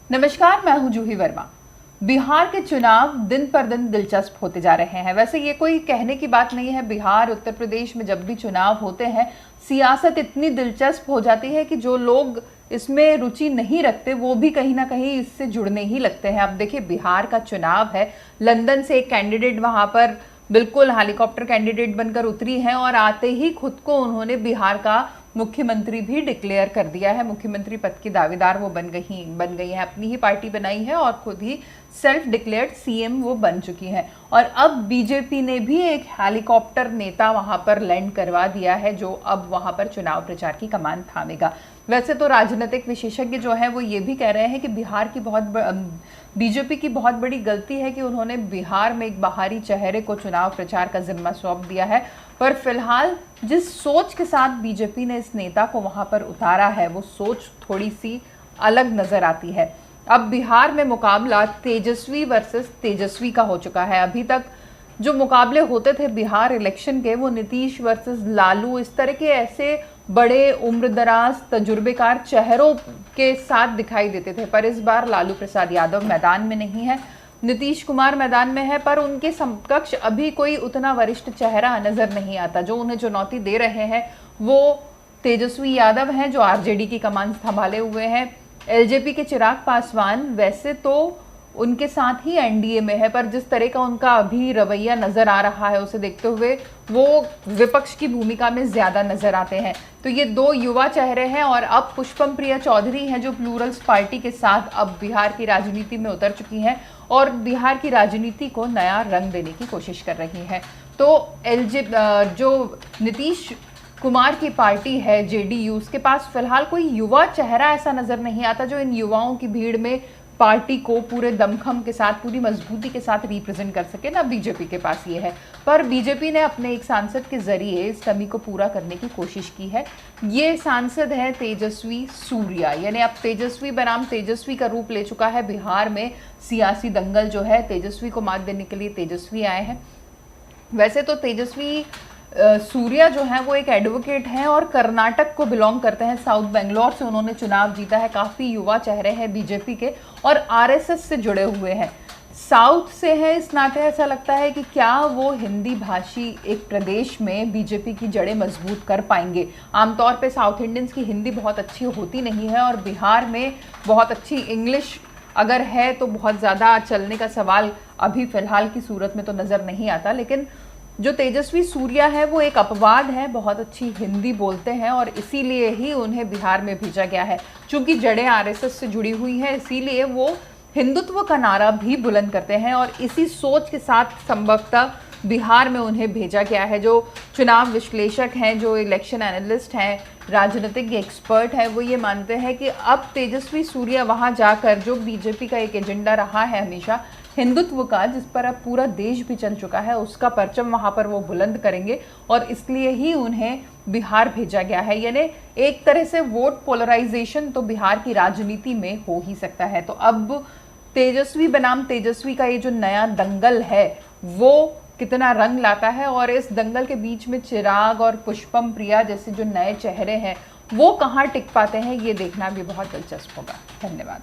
नमस्कार, मैं हूं जूही वर्मा। बिहार के चुनाव दिन पर दिन दिलचस्प होते जा रहे हैं। वैसे ये कोई कहने की बात नहीं है, बिहार उत्तर प्रदेश में जब भी चुनाव होते हैं सियासत इतनी दिलचस्प हो जाती है कि जो लोग इसमें रुचि नहीं रखते वो भी कहीं ना कहीं इससे जुड़ने ही लगते हैं। अब देखिए, बिहार का चुनाव है, लंदन से एक कैंडिडेट वहां पर बिल्कुल हेलीकॉप्टर कैंडिडेट बनकर उतरी हैं और आते ही खुद को उन्होंने बिहार का मुख्यमंत्री भी डिक्लेयर कर दिया है। मुख्यमंत्री पद की दावेदार वो बन गई है, अपनी ही पार्टी बनाई है और खुद ही सेल्फ डिक्लेयर्ड सीएम वो बन चुकी हैं। और अब बीजेपी ने भी एक हेलीकॉप्टर नेता वहां पर लैंड करवा दिया है जो अब वहां पर चुनाव प्रचार की कमान थामेगा। वैसे तो राजनीतिक विशेषज्ञ जो है वो ये भी कह रहे हैं कि बीजेपी की बहुत बड़ी गलती है कि उन्होंने बिहार में एक बाहरी चेहरे को चुनाव प्रचार का जिम्मा सौंप दिया है। पर फिलहाल जिस सोच के साथ बीजेपी ने इस नेता को वहां पर उतारा है वो सोच थोड़ी सी अलग नजर आती है। अब बिहार में मुकाबला तेजस्वी वर्सेस तेजस्वी का हो चुका है। अभी तक जो मुकाबले होते थे बिहार इलेक्शन के वो नीतीश वर्सेस लालू, इस तरह के ऐसे बड़े उम्रदराज तजुर्बेकार चेहरों के साथ दिखाई देते थे। पर इस बार लालू प्रसाद यादव मैदान में नहीं है, नीतीश कुमार मैदान में है, पर उनके समकक्ष अभी कोई उतना वरिष्ठ चेहरा नजर नहीं आता। जो उन्हें चुनौती दे रहे हैं वो तेजस्वी यादव हैं जो आरजेडी की कमान संभाले हुए हैं। एलजेपी के चिराग पासवान वैसे तो उनके साथ ही एनडीए में है, पर जिस तरह का उनका अभी रवैया नजर आ रहा है उसे देखते हुए वो विपक्ष की भूमिका में ज्यादा नजर आते हैं। तो ये दो युवा चेहरे हैं और अब पुष्पम प्रिया चौधरी हैं जो प्लूरल्स पार्टी के साथ अब बिहार की राजनीति में उतर चुकी हैं और बिहार की राजनीति को नया रंग देने की कोशिश कर रही हैं। तो जो नीतीश कुमार की पार्टी है जेडीयू, उसके पास फिलहाल कोई युवा चेहरा ऐसा नजर नहीं आता जो इन युवाओं की भीड़ में पार्टी को पूरे दमखम के साथ, पूरी मजबूती के साथ रिप्रेजेंट कर सके। ना बीजेपी के पास ये है, पर बीजेपी ने अपने एक सांसद के जरिए इस कमी को पूरा करने की कोशिश की है। ये सांसद है तेजस्वी सूर्या, यानी अब तेजस्वी बनाम तेजस्वी का रूप ले चुका है बिहार में सियासी दंगल जो है। तेजस्वी को मात देने के लिए तेजस्वी आए हैं। वैसे तो तेजस्वी सूर्या जो है वो एक एडवोकेट हैं और कर्नाटक को बिलोंग करते हैं। साउथ बेंगलोर से उन्होंने चुनाव जीता है। काफ़ी युवा चेहरे हैं बीजेपी के और आरएसएस से जुड़े हुए हैं। साउथ से है, इस नाते ऐसा लगता है कि क्या वो हिंदी भाषी एक प्रदेश में बीजेपी की जड़ें मजबूत कर पाएंगे। आमतौर पे साउथ इंडियंस की हिंदी बहुत अच्छी होती नहीं है और बिहार में बहुत अच्छी इंग्लिश अगर है तो बहुत ज़्यादा चलने का सवाल अभी फ़िलहाल की सूरत में तो नज़र नहीं आता। लेकिन जो तेजस्वी सूर्या है वो एक अपवाद है, बहुत अच्छी हिंदी बोलते हैं और इसीलिए ही उन्हें बिहार में भेजा गया है। चूंकि जड़ें आरएसएस से जुड़ी हुई हैं इसीलिए वो हिंदुत्व का नारा भी बुलंद करते हैं और इसी सोच के साथ संभवतः बिहार में उन्हें भेजा गया है। जो चुनाव विश्लेषक हैं, जो इलेक्शन एनालिस्ट हैं, राजनीतिक एक्सपर्ट हैं, वो ये मानते हैं कि अब तेजस्वी सूर्या वहां जाकर जो बीजेपी का एक एजेंडा रहा है हमेशा हिंदुत्व का, जिस पर अब पूरा देश भी चल चुका है, उसका परचम वहां पर वो बुलंद करेंगे और इसलिए ही उन्हें बिहार भेजा गया है। यानी एक तरह से वोट पोलराइजेशन तो बिहार की राजनीति में हो ही सकता है। तो अब तेजस्वी बनाम तेजस्वी का ये जो नया दंगल है वो कितना रंग लाता है और इस दंगल के बीच में चिराग और पुष्पम प्रिया जैसे जो नए चेहरे हैं वो कहाँ टिक पाते हैं, ये देखना भी बहुत दिलचस्प होगा। धन्यवाद।